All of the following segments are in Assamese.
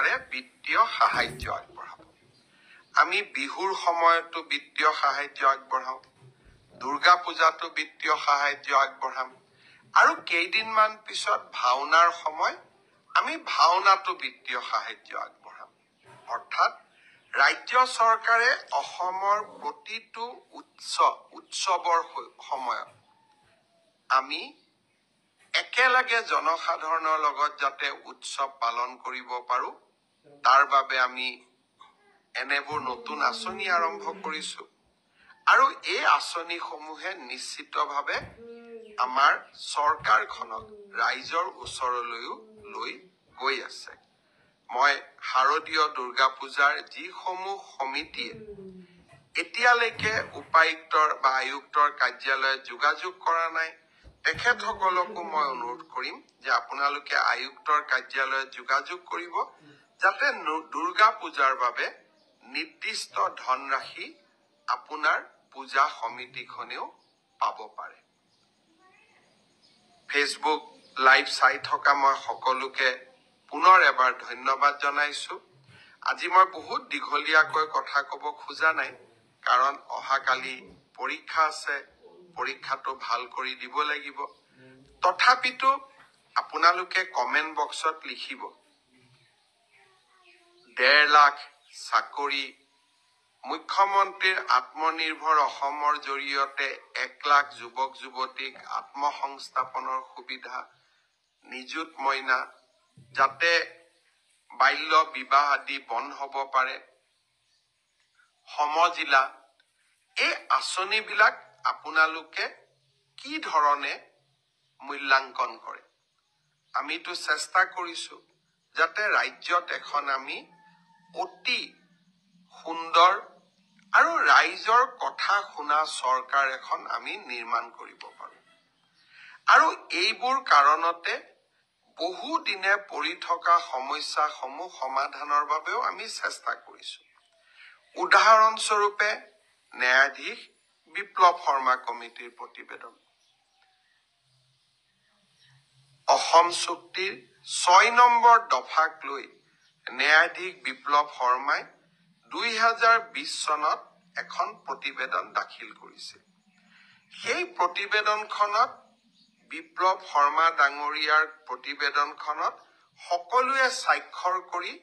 চৰকাৰে বিত্তীয় সাহায্য আগবঢ়াব। আমি বিহুৰ সময়তো বিত্তীয় সাহায্য আগবঢ়াওঁ, দুৰ্গা পূজাতো বিত্তীয় সাহায্য আগবঢ়াম, আৰু কেইদিনমান পিছত ভাওনাৰ সময় আমি ভাওনাতো বিত্তীয় সাহায্য আগবঢ়াম। অৰ্থাৎ ৰাজ্য চৰকাৰে অসমৰ প্ৰতিটো উৎসৱৰ সময়ত আমি একেলগে জনসাধাৰণৰ লগত যাতে উৎসৱ পালন কৰিব পাৰো, তাৰ বাবে আমি এনেবোৰ নতুন আঁচনি আৰম্ভ কৰিছো। আৰু এই আঁচনিসমূহে নিশ্চিতভাৱে আমাৰ চৰকাৰখনক ৰাইজৰ ওচৰলৈও লৈ গৈ আছে। মই শাৰদীয় দুৰ্গা পূজাৰ যিসমূহ সমিতিয়ে এতিয়ালৈকে উপায়ুক্তৰ বা আয়ুক্তৰ কাৰ্যালয়ত যোগাযোগ কৰা নাই, তেখেতসকলকো মই অনুৰোধ কৰিম যে আপোনালোকে আয়ুক্তৰ কাৰ্যালয়ত যোগাযোগ কৰিব, যাতে দুৰ্গা পূজাৰ বাবে নিৰ্দিষ্ট ধনৰাশি আপোনাৰ পূজা সমিতিখনেও পাব পাৰে। ফেচবুক লাইভ চাই থকা মই সকলোকে পুনৰ এবাৰ ধন্যবাদ জনাইছো। আজি মই বহুত দীঘলীয়াকৈ কথা ক'ব খোজা নাই, কাৰণ অহাকালি পৰীক্ষা আছে, পৰীক্ষাটো ভাল কৰি দিব লাগিব। তথাপিতো আপোনালোকে কমেণ্ট বক্সত লিখিব, 1.5 লাখ চাকৰি, মুখ্যমন্ত্ৰীৰ আত্মনিৰ্ভৰ অসমৰ জৰিয়তে 1 লাখ যুৱক যুৱতীক আত্মসংস্থাপনৰ সুবিধা, নিযুত মইনা, যাতে বাল্য বিবাহ আদি বন্ধ হ'ব পাৰে, সমজিলা, এই আঁচনিবিলাক আপোনালোকে কি ধৰণে মূল্যাংকন কৰে। আমিতো চেষ্টা কৰিছো যাতে ৰাজ্যত এখন আমি অতি সুন্দৰ আৰু ৰাইজৰ কথা শুনা চৰকাৰ এখন আমি নিৰ্মাণ কৰিব পাৰো। আৰু এইবোৰ কাৰণতে বহু দিনে পৰি থকা সমস্যাসমূহ সমাধানৰ বাবেও আমি চেষ্টা কৰিছো। উদাহৰণস্বৰূপে ন্যায়াধীশ বিপ্লৱ শৰ্মা কমিটিৰ প্ৰতিবেদন, অসম চুক্তিৰ 6 নম্বৰ দফাক লৈ ন্যায়াধীশ বিপ্লৱ শৰ্মাই 2020 চনত এখন প্ৰতিবেদন দাখিল কৰিছিল। সেই প্ৰতিবেদনখনত বিপ্লৱ শৰ্মা ডাঙৰীয়াৰ প্ৰতিবেদনখনত সকলোৱে স্বাক্ষৰ কৰি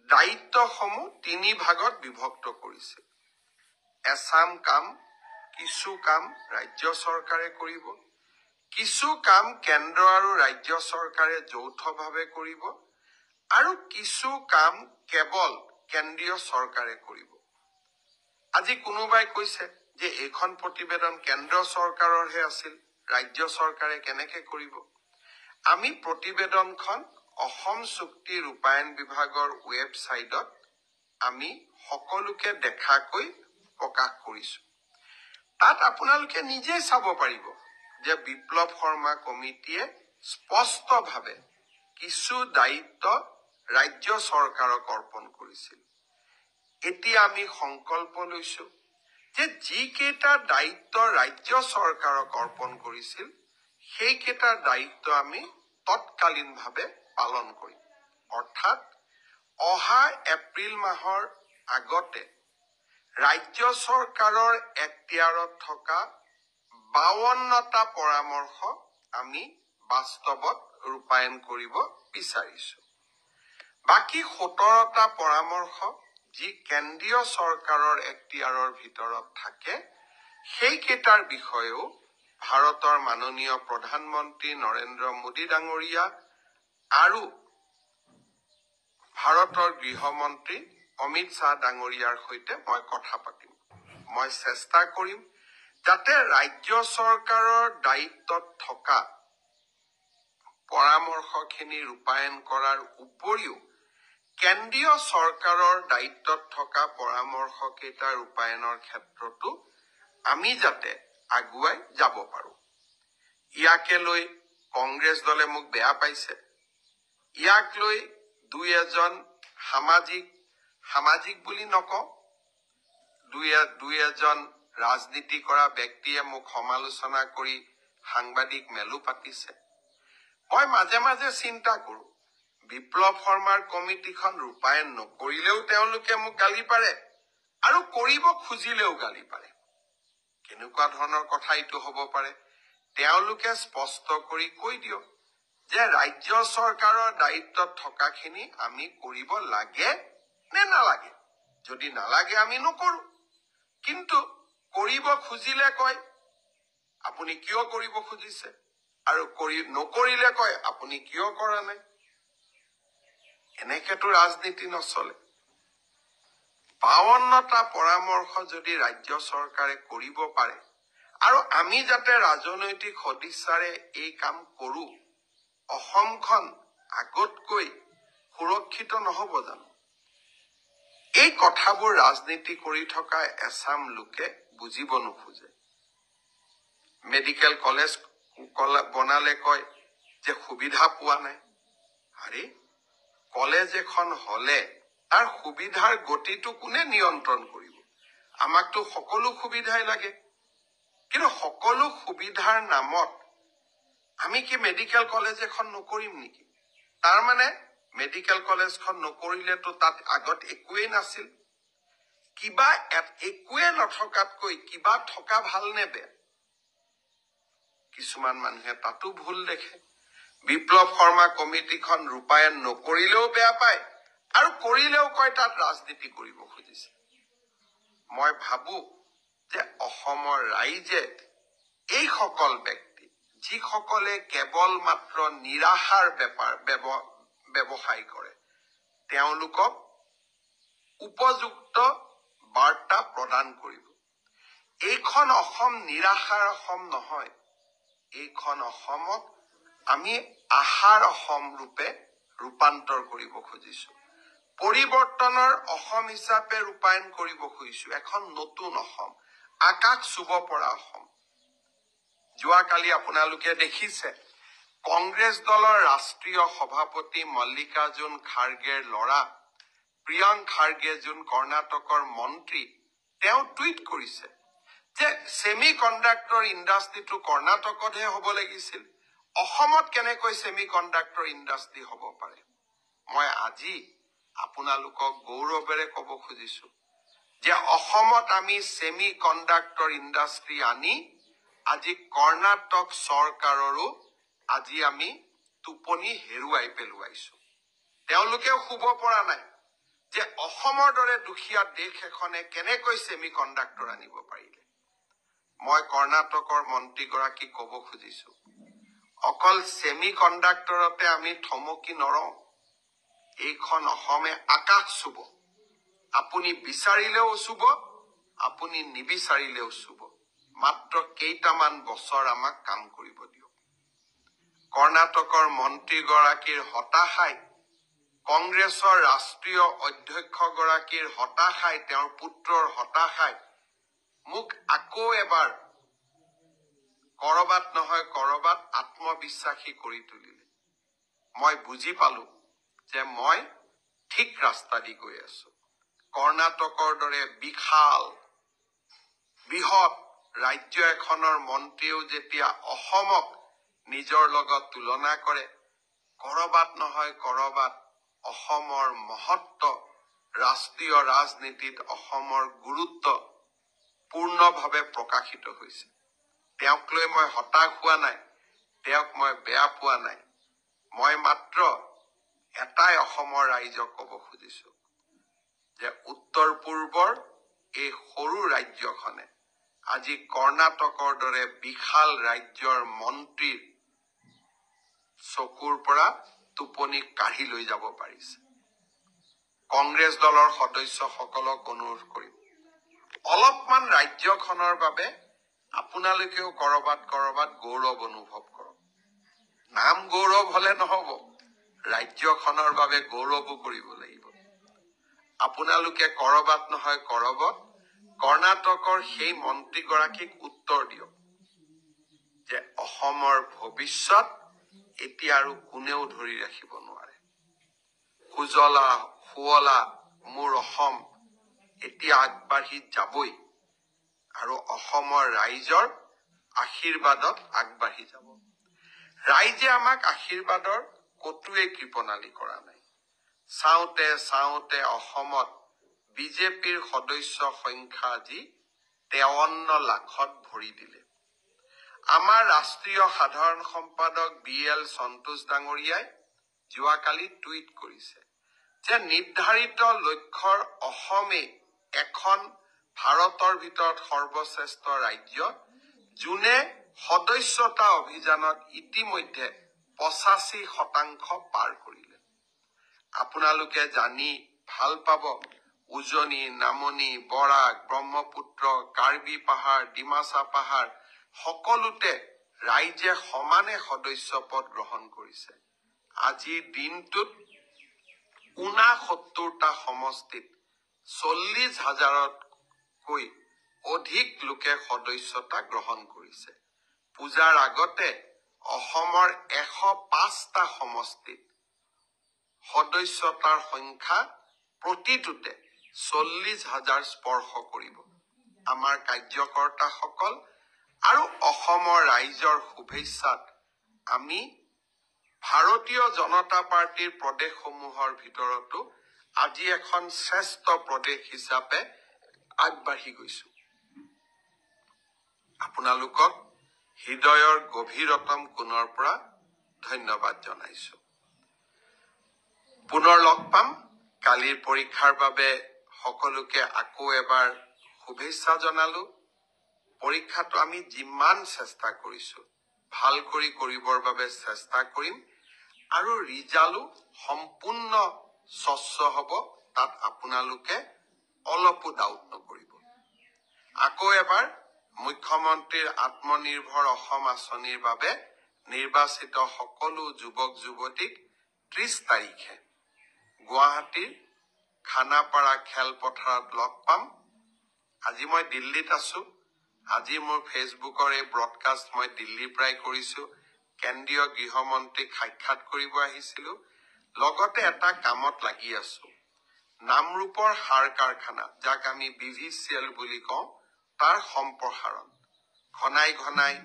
দায়িত্বসমূহ 3 ভাগত বিভক্ত কৰিছিল। এছাম কাম, কিছু কাম ৰাজ্য চৰকাৰে কৰিব, কিছু কাম কেন্দ্ৰ আৰু ৰাজ্য চৰকাৰে যৌথভাৱে কৰিব, আৰু কিছু কাম কেৱল কেন্দ্ৰীয় চৰকাৰে কৰিব। আজি কোনোবাই কৈছে যে এইখন প্ৰতিবেদন কেন্দ্ৰ চৰকাৰৰহে আছিল, ৰাজ্য চৰকাৰে কেনেকে কৰিব। আমি প্ৰতিবেদনখন অসম চুক্তি ৰূপায়ণ বিভাগৰ ৱেবছাইটত আমি সকলোকে দেখাকৈ প্ৰকাশ কৰিছো। তাত আপোনালোকে নিজেই চাব পাৰিব যে বিপ্লৱ শৰ্মা কমিটিয়ে স্পষ্টভাৱে কিছু দায়িত্ব ৰাজ্য চৰকাৰক অৰ্পণ কৰিছিল। এতিয়া আমি সংকল্প লৈছো যে যিকেইটা দায়িত্ব ৰাজ্য চৰকাৰক অৰ্পণ কৰিছিল, সেইকেইটা দায়িত্ব আমি তৎকালীনভাৱে পালন কৰিম। অৰ্থাৎ অহা এপ্ৰিল মাহৰ আগতে ৰাজ্য চৰকাৰৰ এখতিয়াৰত থকা 52টা পৰামৰ্শ আমি বাস্তৱত ৰূপায়ণ কৰিব বিচাৰিছো। বাকী 17টা পৰামৰ্শ যি কেন্দ্ৰীয় চৰকাৰৰ এখতিয়াৰৰ ভিতৰত থাকে, সেইকেইটাৰ বিষয়েও ভাৰতৰ মাননীয় প্ৰধানমন্ত্ৰী নৰেন্দ্ৰ মোদী ডাঙৰীয়া আৰু ভাৰতৰ গৃহমন্ত্ৰী অমিত শ্বাহ ডাঙৰীয়াৰ সৈতে মই কথা পাতিম। মই চেষ্টা কৰিম যাতে ৰাজ্য চৰকাৰৰ দায়িত্বত থকা পৰামৰ্শখিনি ৰূপায়ণ কৰাৰ উপৰিও কেন্দ্ৰীয় চৰকাৰৰ দায়িত্বত থকা পৰামৰ্শকেইটা ৰূপায়ণৰ ক্ষেত্ৰতো আমি যাতে আগুৱাই যাব পাৰো। ইয়াকে লৈ কংগ্ৰেছ দলে মোক বেয়া পাইছে, ইয়াক লৈ দুই এজন সামাজিক বুলি নকওঁ, দুই এজন ৰাজনীতি কৰা ব্যক্তিয়ে মোক সমালোচনা কৰি সাংবাদিক মেলো পাতিছে। মই মাজে মাজে চিন্তা কৰো, বিপ্লৱ শৰ্মাৰ কমিটিখন ৰূপায়ণ নকৰিলেও তেওঁলোকে মোক গালি পাৰে আৰু কৰিব খুজিলেও গালি পাৰে। কেনেকুৱা ধৰণৰ কথা এইটো হ'ব পাৰে? তেওঁলোকে স্পষ্ট কৰি কৈ দিয়ক যে ৰাজ্য চৰকাৰৰ দায়িত্বত থকাখিনি আমি কৰিব লাগে নে নালাগে। যদি নালাগে আমি নকৰো, কিন্তু কৰিব খুজিলে কয় আপুনি কিয় কৰিব খুজিছে, আৰু নকৰিলে কয় আপুনি কিয় কৰা নাই। এনেকেতো ৰাজনীতি নচলে। 52টা পৰামৰ্শ যদি ৰাজ্য চৰকাৰে কৰিব পাৰে আৰু আমি যাতে ৰাজনৈতিক সদিচ্ছাৰে এই কাম কৰো, অসমখন আগতকৈ সুৰক্ষিত নহব জানো? এই কথাবোৰ ৰাজনীতি কৰি থকা এচাম লোকে বুজিব নোখোজে। মেডিকেল কলেজ বনালে কয় যে সুবিধা পোৱা নাই। আৰে কলেজ এখন হলে তাৰ সুবিধাৰ গতিটো কোনে নিয়ন্ত্ৰণ কৰিব? আমাকতো সকলো সুবিধাই লাগে, কিন্তু সকলো সুবিধাৰ নামত আমি কি মেডিকেল কলেজ এখন নকৰিম নেকি? তাৰ মানে মেডিকেল কলেজখন নকৰিলেতো তাত আগত একোৱেই নাছিল। কিবা একোৱে নথকাতকৈ কিবা থকা ভাল নে বেয়া? কিছুমান মানুহে তাতো ভুল দেখে। বিপ্লৱ শৰ্মা কমিটিখন ৰূপায়ণ নকৰিলেও বেয়া পায় আৰু কৰিলেও কয় তাত ৰাজনীতি কৰিব খুজিছে। মই ভাবো যে অসমৰ ৰাইজে এইসকল ব্যক্তি যিসকলে কেৱল মাত্ৰ নিৰাশাৰ ব্যৱসায় কৰে, তেওঁলোকক উপযুক্ত বাৰ্তা প্ৰদান কৰিব। এইখন অসম নিৰাশাৰ অসম নহয়, এইখন অসমক আমি আশাৰ অসম ৰূপে ৰূপান্তৰ কৰিব খুজিছো। পৰিৱৰ্তনৰ অসম হিচাপে ৰূপায়ণ কৰিব খুজিছো। এখন নতুন অসম, আকাশ চুব পৰা অসম। যোৱাকালি আপোনালোকে দেখিছে কংগ্ৰেছ দলৰ ৰাষ্ট্ৰীয় সভাপতি মল্লিকাৰ্জুন খাৰ্গেৰ ল'ৰা প্ৰিয়ংক খাৰ্গে, যোন কৰ্ণাটকৰ মন্ত্ৰী, তেওঁ টুইট কৰিছে যে ছেমি কণ্ডাক্টৰ ইণ্ডাষ্ট্ৰীটো কৰ্ণাটকতহে হ'ব লাগিছিল, অসমত কেনেকৈ ছেমি কণ্ডাক্টৰ ইণ্ডাষ্ট্ৰী হ'ব পাৰে। মই আজি আপোনালোকক গৌৰৱেৰে ক'ব খুজিছো যে অসমত আমি ছেমি কণ্ডাক্টৰ ইণ্ডাষ্ট্ৰী আনি আজি কৰ্ণাটক চৰকাৰৰো আজি আমি টোপনি হেৰুৱাই পেলোৱাইছো। তেওঁলোকেও শুব পৰা নাই যে অসমৰ দৰে দুখীয়া দেশ এখনে কেনেকৈ ছেমি কণ্ডাক্টৰ আনিব পাৰিলে। মই কৰ্ণাটকৰ মন্ত্ৰীগৰাকীক ক'ব খুজিছো, অকল ছেমি কণ্ডাক্টৰতে আমি থমকি নৰওঁ। এইখন অসমে আকাশ চুব। আপুনি বিচাৰিলেও চুব, আপুনি নিবিচাৰিলেও চুব। মাত্ৰ কেইটামান বছৰ আমাক কাম কৰিব দিয়ক। কৰ্ণাটকৰ মন্ত্ৰীগৰাকীৰ হতাশাই, কংগ্ৰেছৰ ৰাষ্ট্ৰীয় অধ্যক্ষগৰাকীৰ হতাশাই, তেওঁৰ পুত্ৰৰ হতাশাই মোক আকৌ এবাৰ কৰবাত নহয় কৰবাত আত্মবিশ্বাসী কৰি তুলিলে। মই বুজি পালো যে মই ঠিক ৰাস্তা দি গৈ আছো। কৰ্ণাটকৰ দৰে বিশাল বৃহৎ ৰাজ্য এখনৰ মন্ত্ৰীও যেতিয়া অসমক নিজৰ লগত তুলনা কৰে, কৰবাত নহয় কৰবাত অসমৰ মহত্ব, ৰাষ্ট্ৰীয় ৰাজনীতিত অসমৰ গুৰুত্ব পূৰ্ণভাৱে প্ৰকাশিত হৈছে। তেওঁক লৈ মই হতাশ হোৱা নাই, তেওঁক মই বেয়া পোৱা নাই। মই মাত্ৰ এটাই অসমৰ ৰাইজক ক'ব খুজিছো যে উত্তৰ পূৰ্বৰ এই সৰু ৰাজ্যখনে আজি কৰ্ণাটকৰ দৰে বিশাল ৰাজ্যৰ মন্ত্ৰীৰ চকুৰ পৰা টোপনি কাঢ়ি লৈ যাব পাৰিছে। কংগ্ৰেছ দলৰ সদস্যসকলক অনুৰোধ কৰিম, অলপমান ৰাজ্যখনৰ বাবে আপোনালোকেও কৰবাত কৰবাত গৌৰৱ অনুভৱ কৰক। নাম গৌৰৱ হলে নহব, ৰাজ্যখনৰ বাবে গৌৰৱো কৰিব লাগিব। আপোনালোকে কৰবাত নহয় কৰবাত কৰ্ণাটকৰ সেই মন্ত্ৰীগৰাকীক উত্তৰ দিয়ক যে অসমৰ ভৱিষ্যত এতিয়া আৰু কোনেও ধৰি ৰাখিব নোৱাৰে। সুজলা সুৱলা মোৰ অসম এতিয়া আগবাঢ়ি যাবই আৰু অসমৰ ৰাইজৰ আশীৰ্বাদত আগবাঢ়ি যাব। ৰাইজে আমাক আশীৰ্বাদৰ কতোৱে কৃপণালী কৰা নাই। চাওঁতে চাওঁতে অসমত বিজেপিৰ সদস্য সংখ্যা আজি 53 লাখত ভৰি দিলে। আমাৰ ৰাষ্ট্ৰীয় সাধাৰণ সম্পাদক BL সন্তোষ ডাঙৰীয়াই যোৱাকালি টুইট কৰিছে যে নিৰ্ধাৰিত লক্ষ্যৰ অসমে এখন ভাৰতৰ ভিতৰত সৰ্বশ্ৰেষ্ঠ ৰাজ্য, যোনে সদস্যতা অভিযানত ইতিমধ্যে 85% পাৰ কৰিলে। আপোনালোকে জানি ভাল পাব, উজনি, নামনি, বৰাক, ব্ৰহ্মপুত্ৰ, কাৰ্বি পাহাৰ, ডিমাচা পাহাৰ সকলোতে ৰাইজে সমানে সদস্য পদ গ্ৰহণ কৰিছে। আজিৰ দিনটোত 69টা সমষ্টিত 40,000তকৈ অধিক লোকে সদস্যতা গ্ৰহণ কৰিছে। পূজাৰ আগতে অসমৰ 105টা সমষ্টিত সদস্যতাৰ সংখ্যা প্ৰতিটোতে 40,000 স্পৰ্শ কৰিব। আমাৰ কাৰ্যকৰ্তাসকল আৰু অসমৰ ৰাইজৰ শুভেচ্ছাত আমি ভাৰতীয় জনতা পাৰ্টিৰ প্ৰদেশসমূহৰ ভিতৰতো আজি এখন শ্ৰেষ্ঠ প্ৰদেশ হিচাপে আগবাঢ়ি গৈছো। আপোনালোকক হৃদয়ৰ গভীৰতম কোণৰ পৰা ধন্যবাদ জনাইছো। পুনৰ লগ পাম। কালিৰ পৰীক্ষাৰ বাবে সকলোকে আকৌ এবাৰ শুভেচ্ছা জনালো। পৰীক্ষাটো আমি যিমান চেষ্টা কৰিছো ভাল কৰি কৰিবৰ বাবে চেষ্টা কৰিম আৰু ৰিজাল্টো সম্পূৰ্ণ স্বচ্ছ হ'ব, তাত আপোনালোকে অলপো ডাউট নকৰিব। আকৌ এবাৰ মুখ্যমন্ত্ৰীৰ আত্মনিৰ্ভৰ অসম আঁচনিৰ বাবে নিৰ্বাচিত সকলো যুৱক যুৱতীক 30 তাৰিখে গুৱাহাটীৰ খানাপাৰা খেলপথাৰত লগ পাম। আজি মই দিল্লীত আছো। আজি মোৰ ফেচবুকৰ এই ব্ৰডকাষ্ট মই দিল্লীৰ পৰাই কৰিছো। কেন্দ্ৰীয় গৃহমন্ত্ৰীক সাক্ষাৎ কৰিব আহিছিলো। লগতে এটা কামত লাগি আছো। নামৰূপৰ সাৰ কাৰখানা, যাক আমি BVCL বুলি কওঁ, তাৰ সম্প্ৰসাৰণ। ঘনাই ঘনাই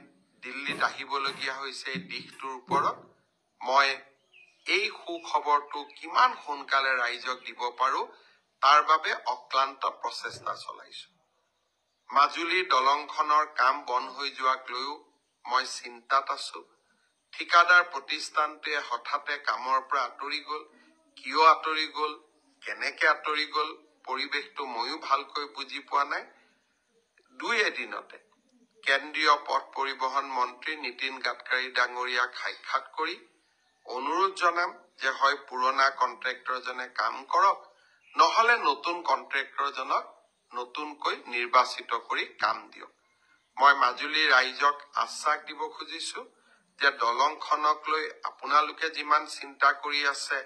দিল্লীত আহিবলগীয়া হৈছে এই দিশটোৰ ওপৰত। মই এই সুখবৰটো কিমান সোনকালে ৰাইজক দিব পাৰো তাৰ বাবে অক্লান্ত প্ৰচেষ্টা চলাইছো। মাজুলীৰ দলংখনৰ কাম বন্ধ হৈ যোৱাক লৈও মই চিন্তাত আছো। ঠিকাদাৰ প্ৰতিষ্ঠানটোৱে হঠাতে কামৰ পৰা আঁতৰি গ'ল। কিয় আঁতৰি গ'ল, কেনেকে আঁতৰি গ'ল, পৰিৱেশটো ময়ো ভালকৈ বুজি পোৱা নাই। 2 এদিনতে কেন্দ্ৰীয় পথ পৰিবহণ মন্ত্ৰী নীতিন গাডকাৰী ডাঙৰীয়াক সাক্ষাৎ কৰি অনুৰোধ জনাম যে হয় পুৰণা কন্ট্ৰেক্টৰজনে কাম কৰক, নহলে নতুন কন্ট্ৰেক্টৰজনক নতুনকৈ নিৰ্বাচিত কৰি কাম দিয়ক। মই মাজুলীৰ ৰাইজক আশ্বাস দিব খুজিছো যে দলংখনক লৈ আপোনালোকে যিমান চিন্তা কৰি আছে,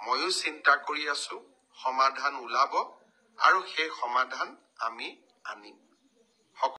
ময়ো চিন্তা কৰি আছো। সমাধান ওলাব আৰু সেই সমাধান আমি আনিম।